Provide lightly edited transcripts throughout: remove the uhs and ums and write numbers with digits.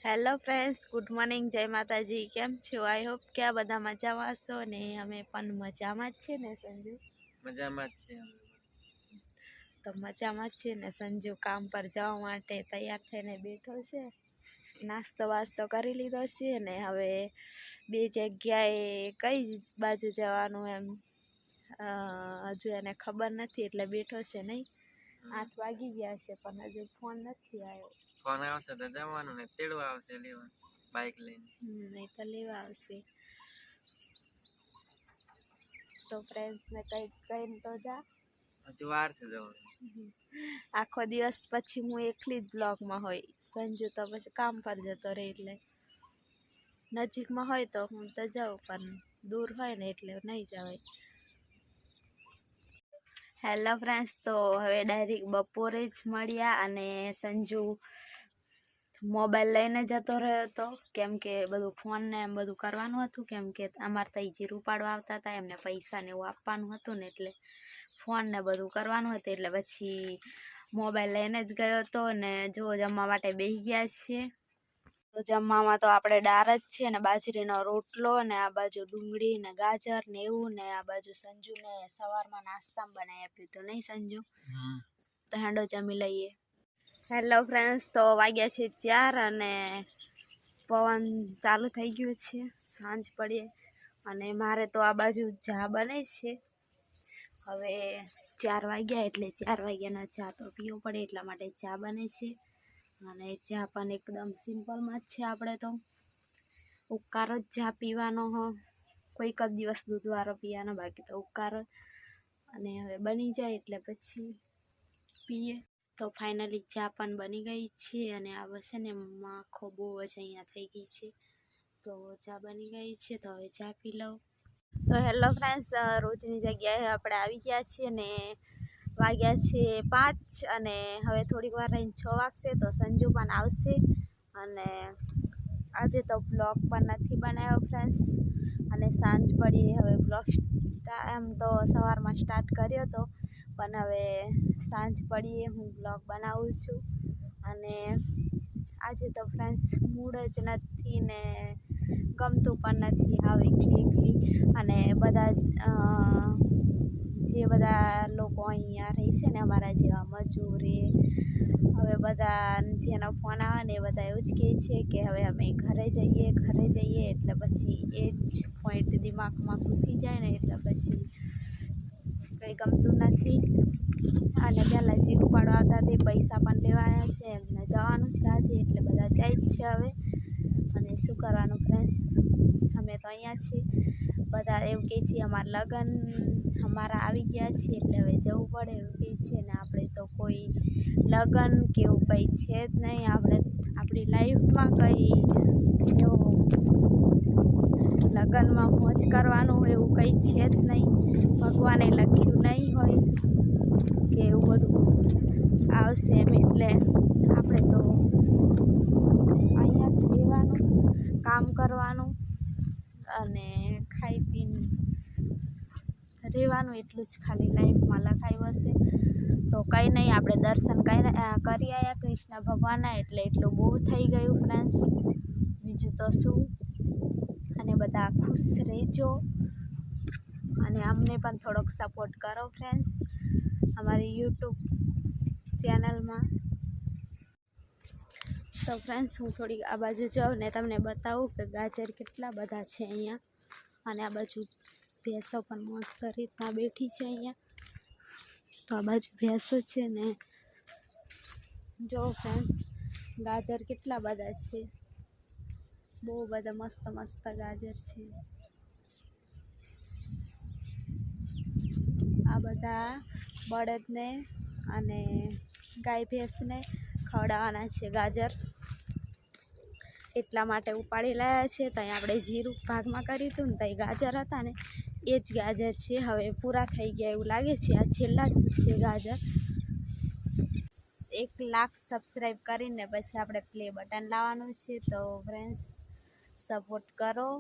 Hello friends, good morning, જય માતાજી. કેમ છો? આઈ હોપ કે આ બધા મજામાં હશો ને અમે પણ મજામાં જ છીએ ને સંજુ. મજામાં જ છે. તો મજામાં જ છીએ ને સંજુ કામ પર જવા માટે તૈયાર થઈને બેઠો છે. નાસ્તો વાસ્તો કરી લીધો છે ને હવે બે જગ્યાએ કઈ બાજુ જવાનું એમ હજુ એને ખબર નથી એટલે બેઠો છે. નહીં 8 વાગી ગયા છે પણ હજુ ફોન નથી આવ્યો. ફોન આવશે તો જવાનું ને તેડવા આવશે લેવા બાઇક લઈને. નહીં તો લેવા આવશે. તો ફ્રેન્ડ્સને કઈ તો જા હજુ વાર છે જવાનું. આખો દિવસ પછી હું એકલી જ બ્લોગમાં હોય. સંજુ તો પછી કામ પર જતો રહે એટલે નજીકમાં હોય તો હું તો જાઉં પણ દૂર હોય ને એટલે નહીં જવાય. હેલો ફ્રેન્ડ્સ, તો હવે ડાયરેક્ટ બપોરે જ મળ્યા અને સંજુ મોબાઈલ લઈને જતો રહ્યો હતો કેમ કે બધું ફોન ને એમ બધું કરવાનું હતું કેમ કે અમારે ત્યાં જીરું પાડવા આવતા હતા એમને પૈસા ને એવું આપવાનું હતું ને એટલે ફોન ને બધું કરવાનું હતું એટલે પછી મોબાઈલ લઈને જ ગયો હતો ને જો જમવા માટે બેસી ગયા છીએ. તો જમવામાં તો આપણે દાળ જ છે ને બાજરીનો રોટલો ને આ બાજુ ડુંગળી ને ગાજર ને એવું ને આ બાજુ સંજુને સવારમાં નાસ્તામાં બનાવી આપ્યું તો નહીં સંજુ? તો હેંડો જમી લઈએ. હેલો ફ્રેન્ડ્સ, તો વાગ્યા છે 4 અને પવન ચાલુ થઈ ગયું છે. સાંજ પડીએ અને મારે તો આ બાજુ ચા બને છે. હવે 4 વાગ્યા એટલે 4 વાગ્યાનો ચા તો પીવો પડે એટલા માટે ચા બને છે અને ચા પણ એકદમ સિમ્પલમાં જ છે. આપણે તો ઉકાળો જ ચા પીવાનો કોઈક જ દિવસ દૂધવાળો પીવાનો બાકી તો ઉકાળો. અને હવે બની જાય એટલે પછી પીએ. તો ફાઇનલી ચા પણ બની ગઈ છે અને આ બસ છે ને માખો બહુ જ અહીંયા થઈ ગઈ છે તો ચા બની ગઈ છે તો હવે ચા પી લઉં. તો હેલો ફ્રેન્ડ્સ, રોજની જગ્યાએ આપણે આવી ગયા છીએ ને વાગ્યા છે 5 અને હવે થોડીક વાર રહીને 6 વાગશે તો સંજુ પણ આવશે. અને આજે તો બ્લોગ પણ નથી બનાવ્યો ફ્રેન્ડ્સ અને સાંજ પડીએ હવે બ્લોગ એમ તો સવારમાં સ્ટાર્ટ કર્યો હતો પણ હવે સાંજ પડીએ હું બ્લોગ બનાવું છું. અને આજે તો ફ્રેન્ડ્સ મૂડ જ નથી ને ગમતું પણ નથી હાવ એકલી અને બધા જે બધા લોકો અહીંયા રહે છે ને અમારા જેવા મજૂરી હવે બધા જેનો ફોન આવે ને એ બધા એવું જ કહે છે કે હવે અમે ઘરે જઈએ એટલે પછી એ જ પોઈન્ટ દિમાગમાં ઘૂસી જાય ને એટલે પછી કંઈ ગમતું નથી. અને પહેલાં જીરું પાડવા આવતા તે પૈસા પણ લેવાયા છે એમને જવાનું છે આજે એટલે બધા જાય જ છે હવે. અને શું કરવાનું ફ્રેન્ડ્સ, અમે તો અહીંયા છીએ. બધા એવું કહે છે અમારા લગ્ન અમારા આવી ગયા છે એટલે હવે જવું પડે એવું કહે છે ને આપણે તો કોઈ લગ્ન કે એવું કંઈ છે જ નહીં. આપણે આપણી લાઈફમાં કંઈ એવું લગ્નમાં મોજ કરવાનું એવું કંઈ છે જ નહીં. ભગવાને લખ્યું નહીં હોય કે એવું બધું આવશે એમ એટલે આપણે તો અહીંયા જ રહેવાનું, કામ કરવાનું અને ખાઈ પીને રહેવાનું એટલું જ ખાલી લાઈફમાં લખાયું હશે. તો કંઈ નહીં, આપણે દર્શન કરી આવ્યા કૃષ્ણ ભગવાનના એટલે એટલું બહુ થઈ ગયું ફ્રેન્ડ્સ, બીજું તો શું. અને બધા ખુશ રહેજો અને અમને પણ થોડોક સપોર્ટ કરો ફ્રેન્ડ્સ અમારી યુટ્યુબ ચેનલમાં. તો ફ્રેન્ડ્સ હું થોડીક આ બાજુ જાઉં ને તમને બતાવું કે ગાજર કેટલા બધા છે અહીંયા. અને આ બાજુ ભેંસો પણ મસ્ત રીતના બેઠી છે અહીંયા. તો આ બાજુ ભેંસો છે ને જો ફ્રેન્ડ્સ ગાજર કેટલા બધા છે, બહુ બધા મસ્ત મસ્ત ગાજર છે. આ બધા બળદને અને ગાય ભેંસને ખવડાવવાના છે ગાજર એટલા માટે ઉપાડી લાવ્યા છે. ત્યાં આપણે જીરું ભાગમાં કર્યું હતું ને ત્યાં ગાજર હતા ને એ જ ગાજર છે. હવે પૂરા થઈ ગયા એવું લાગે છે, આ છેલ્લા જ છે ગાજર. 1 લાખ સબસ્ક્રાઈબ કરીને પછી આપણે પ્લે બટન લાવવાનું છે. તો ફ્રેન્ડ્સ સપોર્ટ કરો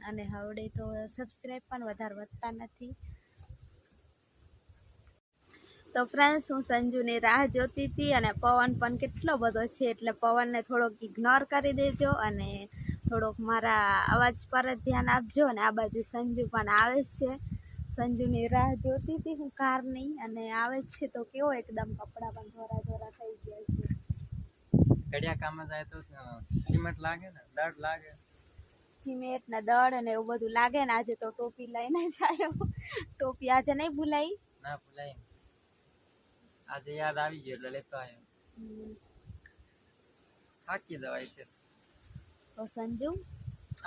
અને હવડે તો સબસ્ક્રાઈબ પણ વધારે વધતા નથી. તો ફ્રેન્ડ્સ હું સંજુની રાહ જોતી હતી અને પવન પણ કેટલો બધો છે એટલે પવનને થોડોક ઇગ્નોર કરી દેજો અને થોડોક મારા અવાજ પર જ ધ્યાન આપજો. અને આ બાજુ સંજુ પણ આવે જ છે. સંજુની રાહ જોતી હતી હું કારની અને આવે જ છે તો કેવો એકદમ કપડાં પણ ધોરા ધોરા થઈ ગયા છે. ઘડિયા કામ જાય તો સિમેન્ટ લાગે ને દળ લાગે. સિમેન્ટ ને દળ ને એવું બધું લાગે ને. આજે તો ટોપી લઈને જ આવ્યો. ટોપી આજે નહીં ભૂલાઈ. ના ભૂલાય આજે યાદ આવી ગયો એટલે લેતો આવ્યો. થાકી જવાય છે તો સંજુ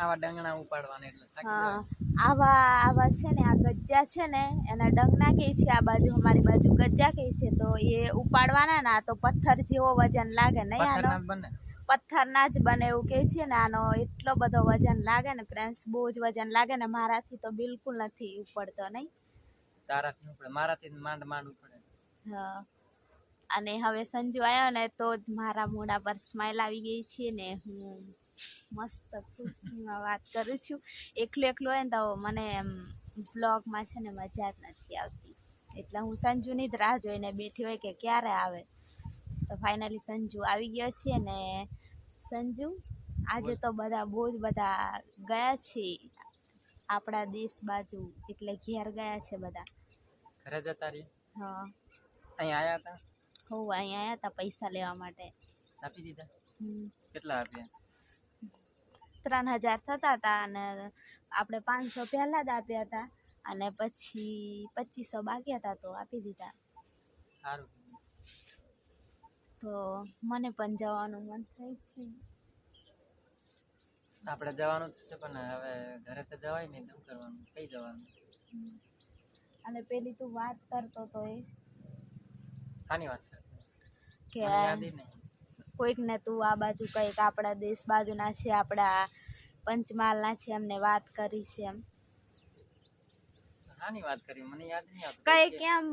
આવા ડંગણા ઉપાડવાના એટલે થાકી હા જવાય. આવા છે ને આ ગજ્જા છે ને એના ડંગના કહે છે. આ બાજુ અમારી બાજુ ગજ્જા કહે છે. તો એ ઉપાડવાના ના તો પથ્થર જેવો વજન લાગે નહીં પથ્થર આનો ના જ બને. પથ્થરના જ બને એવું કહે છે ને. આનો એટલો બધો વજન લાગે ને ફ્રેન્ડ્સ, બહુ જ વજન લાગે ને. મારાથી તો બિલકુલ નથી ઉપડતો નહીં. તારાથી ઉપડે મારાથી માંડ માંડ ઉપડે. હા અને હવે સંજુ આવ્યો ને તો જ મારા મોઢા પર સ્માઈલ આવી ગઈ છે ને હું મસ્ત ખુશીમાં વાત કરું છું. એકલું એકલું હોય ને તો મને એમ બ્લોગમાં છે ને મજા જ નથી આવતી. એટલે હું સંજુની જ રાહ જોઈને બેઠી હોય કે ક્યારે આવે. તો ફાઇનલી સંજુ આવી ગયો છે ને સંજુ આજે તો બધા બહુ જ બધા ગયા છે આપણા દેશ બાજુ, એટલે ઘેર ગયા છે બધા. ઘરે જતા રહી. હા અહીં આયા હતા. હું અહીં આવ્યા હતા પૈસા લેવા માટે. આપી દીધા. કેટલા આપ્યા? 3000 થતા હતા અને આપણે 500 પહેલાં જ આપ્યા હતા અને પછી 2500 બાકી હતા તો આપી દીધા. સારું. તો મને પણ જવાનું મન થાય છે. આપણે જવાનું છે પણ હવે ઘરે તો જવાય નહીં. શું કરવાનું? કઈ જવાનું? અને પેલી તું વાત કરતો તો એ શાની વાત કરતો? કે મને યાદ ય નહીં. કોઈકને તું આ બાજુ કંઈક આપણા દેશ બાજુના છે, આપણા પંચમહાલના છે, એમને વાત કરી છે એમ શાની વાત કરી મને યાદ નહીં આવતું. કંઈક એમ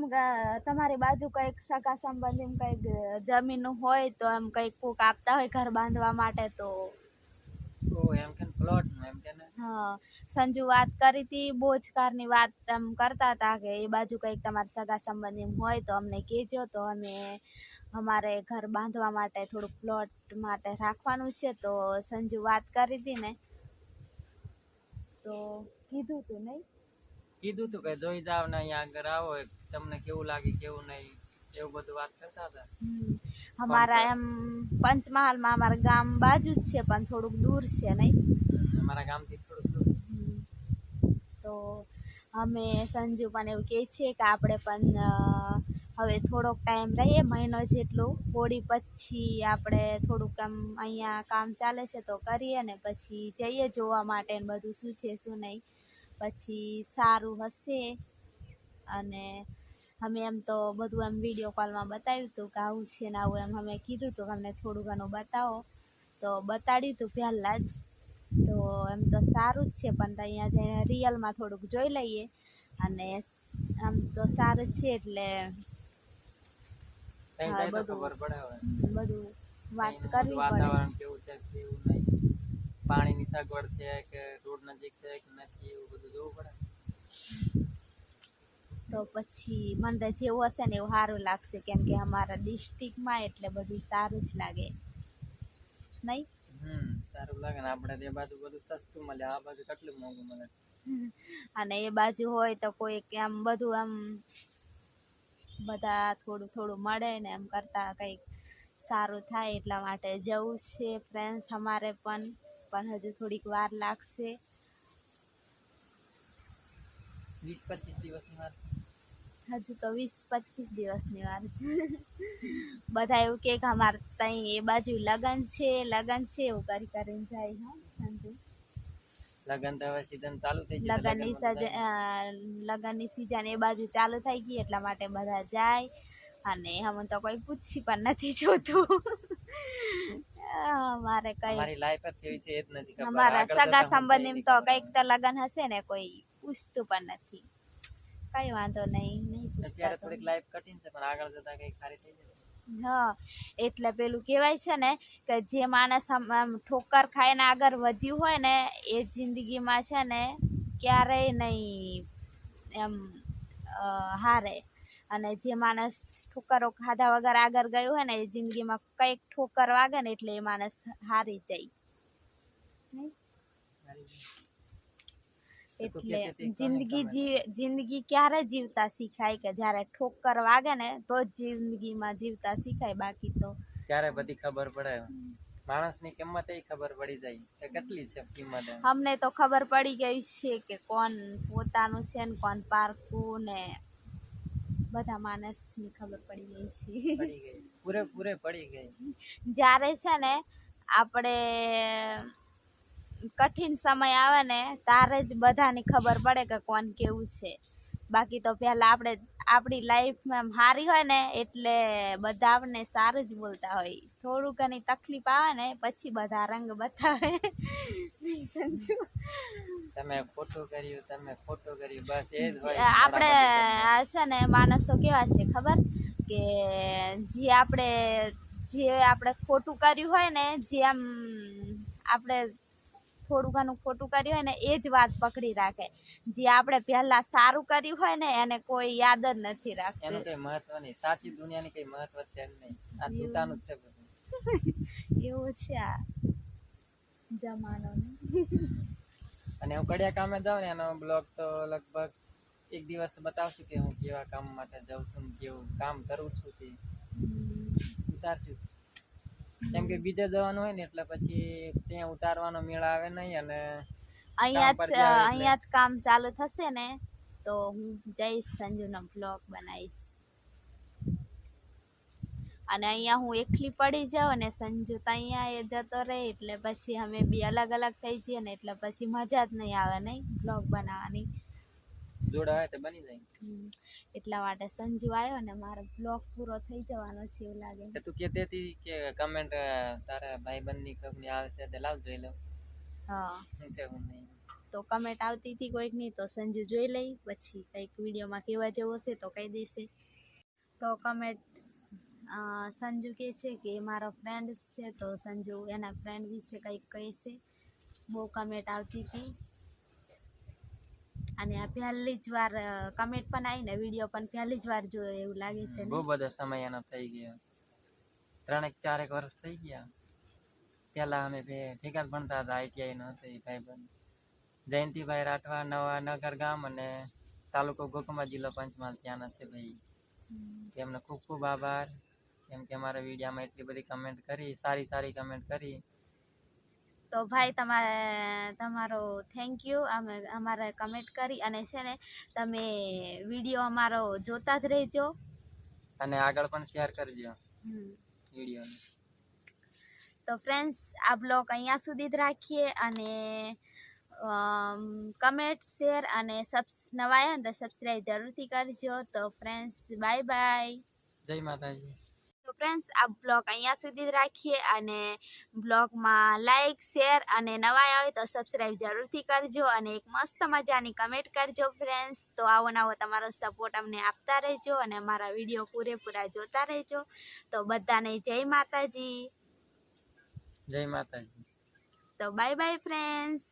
તમારી બાજુ કંઈક સગા સંબંધી કંઈક જમીન હોય તો એમ કંઈક કોક આપતા હોય ઘર બાંધવા માટે તો એમ કે પ્લોટ એમ કે ને. હા સંજુ વાત કરી હતી બોજકારની વાત એમ કરતા હતા કે એ બાજુ કંઈક તમારા સગા સંબંધી હોય તો અમને કહેજો તો અમે અમારે ઘર બાંધવા માટે થોડુંક પ્લોટ માટે રાખવાનું છે. તો સંજુ વાત કરી હતી ને તો કીધું તું નહીં. કીધું તું કે જોઈ જાવ ને અહીંયા આગળ આવો તમને કેવું લાગે કેવું નહીં એવું બધું વાત કરતા હતા. અમારા એમ પંચમહાલમાં અમારા ગામ બાજુ જ છે પણ થોડુંક દૂર છે નહીં. અમારા ગામથી થોડુંક દૂર. તો અમે સંજુ પણ એવું કહે છીએ કે આપણે પણ હવે થોડોક ટાઈમ રહીએ મહિનો જેટલું. હોળી પછી આપણે થોડુંક આમ અહીંયા કામ ચાલે છે તો કરીએ ને પછી જઈએ જોવા માટે ને બધું શું છે શું નહીં. પછી સારું હશે અને અમે એમ તો બધું એમ વિડીયો કોલમાં બતાવ્યું હતું કે આવું છે ને આવું એમ અમે કીધું હતું કે અમને થોડું ઘણું બતાવો તો બતાડ્યું હતું પહેલાં જ. તો એમ તો સારું જ છે પણ અહીંયા જઈને રિયલમાં થોડુંક જોઈ લઈએ અને આમ તો સારું છે એટલે ત્યાં જાય તો ખબર પડે. હવે બધું વાત અહીંનું કરવી બધું પડે. વાતાવરણ કેવું છે કેવું નહીં, પાણીની સગવડ છે કે રોડ નજીક છે કે નથી એવું બધું જોવું પડે. તો પછી મને તો જેવું હશે ને એવું સારું લાગશે કેમ કે અમારા ડિસ્ટ્રિક્ટમાં એટલે બધું સારું જ લાગે નહીં. સારું લાગે ને. આપણે તે બાજુ બધું સસ્તું મળે, આ બાજુ કેટલું મોંઘું મળે. અને એ બાજુ હોય તો કોઈક એમ બધું એમ બધા થોડું થોડું મળે ને એમ કરતાં કંઈક સારું થાય એટલા માટે જવું છે ફ્રેન્ડ્સ અમારે પણ હજુ થોડીક વાર લાગશે. 20-25 દિવસની વાત. હજુ તો 20-25 દિવસની વાર છે. બધા એવું કહે કે અમારે ત્યાં એ બાજુ લગ્ન છે એવું કરી કરીને જાય. હા સંજુ લગ્ન તો હવે સીઝન ચાલુ થઈ ગઈ. લગ્નની સિઝન એ બાજુ ચાલુ થઈ ગઈ એટલા માટે બધા જાય અને અમે તો કોઈ પૂછી પણ નથી જોતું. અમારે કઈ અમારી લાઈફ જ કેવી છે એ જ નથી ખબર. અમારા આગળ સગા જતા હું સંબંધી તો ખબર કંઈક તો લગ્ન હશે ને કોઈ પૂછતું પણ નથી. કઈ વાંધો નહીં પૂછતા અત્યારે તો. થોડીક લાઈફ કઠિન છે પણ આગળ જતા કઈ ખારી થઈ જશે. હા એટલે પેલું કહેવાય છે ને કે જે માણસ આમ ઠોકર ખાઈને આગળ વધ્યું હોય ને એ જિંદગીમાં છે ને ક્યારેય નહીં એમ હારે. અને જે માણસ ઠોકરો ખાધા વગર આગળ ગયું હોય ને એ જિંદગીમાં કંઈક ઠોકર વાગે ને એટલે એ માણસ હારી જાય. નહીં? તો તું એટલે કહેતી હતી જિંદગી ક્યારે જીવતા શીખાય કે જ્યારે ઠોકર વાગે ને તો જ જિંદગીમાં જીવતા શીખાય, બાકી તો ત્યારે બધી ખબર પડે, માણસની કિંમત એ ખબર પડી જાય કે કેટલી છે કિંમત એમ. અમને તો ખબર પડી ગઈ છે કે કોણ પોતાનું છે ને કોણ પારકું ને બધા માણસની ખબર પડી ગઈ છે. પડી ગઈ, પૂરેપૂરે પડી ગઈ. જ્યારે છે ને આપણે કઠિન સમય આવે ને ત્યારે જ બધાની ખબર પડે કે કોણ કેવું છે, બાકી તો પહેલાં આપણે આપણી લાઈફમાં એમ સારી હોય ને એટલે બધા આપણને સારું જ બોલતા હોય, થોડું ઘણી તકલીફ આવે ને પછી બધા રંગ બતાવે. સંજુ તમે ખોટું કર્યું બસ એ જ હોય. આપણે આ છે ને માણસો કેવા છે ખબર, કે જે આપણે ખોટું કર્યું હોય ને, જે આમ આપણે થોડું ઘણું ખોટું કર્યું હોય ને એ જ વાત પકડી રાખે, જે આપણે પહેલા સારું કર્યું હોય ને એને કોઈ યાદ જ નથી રાખતું. એનું કઈ મહત્વ નહીં, સાચી દુનિયાની કઈ મહત્વ છે જ નહીં, આ જૂતાનું જ છે બધું. એવું છે આ જમાનો. અને હું કડિયા કામે જાઉં ને એનો બ્લોગ તો લગભગ એક દિવસ બતાવશું કે હું કેવા કામ માટે જાઉં છું, કેવું કામ કરું છું તે ઉતારશું. કેમ કે બીજે જવાનું હોય ને એટલે પછી ત્યાં ઉતારવાનો મેળ આવે નહીં, અને અહીંયા જ કામ ચાલુ થશે ને તો હું જઈશ, સંજુનો બ્લોગ બનાવીશ. અને અહીંયા હું એકલી પડી જાઉં અને સંજુ તો અહીંયા એ જતો રહે એટલે પછી અમે બી અલગ અલગ થઈ જઈએ ને એટલે પછી મજા જ નહીં આવે નહીં બ્લોગ બનાવવાની. જોડા હોય તો બની જાય. એટલા માટે સંજુ આવ્યો ને મારો બ્લોગ પૂરો થઈ જવાનો છે એવું લાગે. તું કહેતી હતી કે કમેન્ટ તારા ભાઈબંધની કંપની આવે છે તે લાવ જોઈ લો. હા શું છે હું નહીં તો કમેન્ટ આવતી હતી કોઈકની, તો સંજુ જોઈ લઈ પછી કંઈક વિડીયોમાં કહેવા જેવો હશે તો કહી દેશે. તો કમેન્ટ સંજુ કહે છે કે મારો ફ્રેન્ડ છે, તો સંજુ એના ફ્રેન્ડ વિશે કંઈક કહે છે. બહુ કમેન્ટ આવતી હતી અને આ પહેલી જ વાર કમેન્ટ પણ આવીને વિડીયો પણ પહેલી જ વાર જોયો એવું લાગે છે. બહુ બધો સમય એનો થઈ ગયો, 3-4 વર્ષ થઈ ગયા. પહેલાં અમે ભેગા જ ભણતા હતા, ITI નો હતો એ ભાઈબંધ જયંતિભાઈ રાઠવા, નવા નગર ગામ અને તાલુકો ગોકુમા, જિલ્લો પંચમહાલ ત્યાંના છે ભાઈ. એમને ખૂબ ખૂબ આભાર, કેમ કે અમારા વિડીયોમાં એટલી બધી કમેન્ટ કરી, સારી કમેન્ટ કરી. તો ભાઈ તમારો થેન્ક યુ, અમારે કમેન્ટ કરી અને છે ને તમે વિડીયો અમારો જોતા જ રહેજો અને આગળ પણ શેર કરજો વિડીયોને. તો ફ્રેન્ડ્સ આ બ્લોગ અહીંયા સુધી જ રાખીએ અને કમેન્ટ શેર અને નવા આવ્યા ને તો સબસ્ક્રાઈબ જરૂરથી કરજો. તો ફ્રેન્ડ્સ બાય બાય, જય માતાજી. તો ફ્રેન્ડ્સ આ બ્લોગ અહીંયા સુધી જ રાખીએ અને બ્લોગમાં લાઈક શેર અને નવા આવે તો સબસ્ક્રાઈબ જરૂરથી કરજો અને એક મસ્ત મજાની કમેન્ટ કરજો ફ્રેન્ડ્સ. તો આવો નવો તમારો સપોર્ટ અમને આપતા રહેજો અને અમારા વિડીયો પૂરેપૂરા જોતા રહેજો. તો બધાને જય માતાજી. જય માતાજી. તો બાય બાય ફ્રેન્ડ્સ.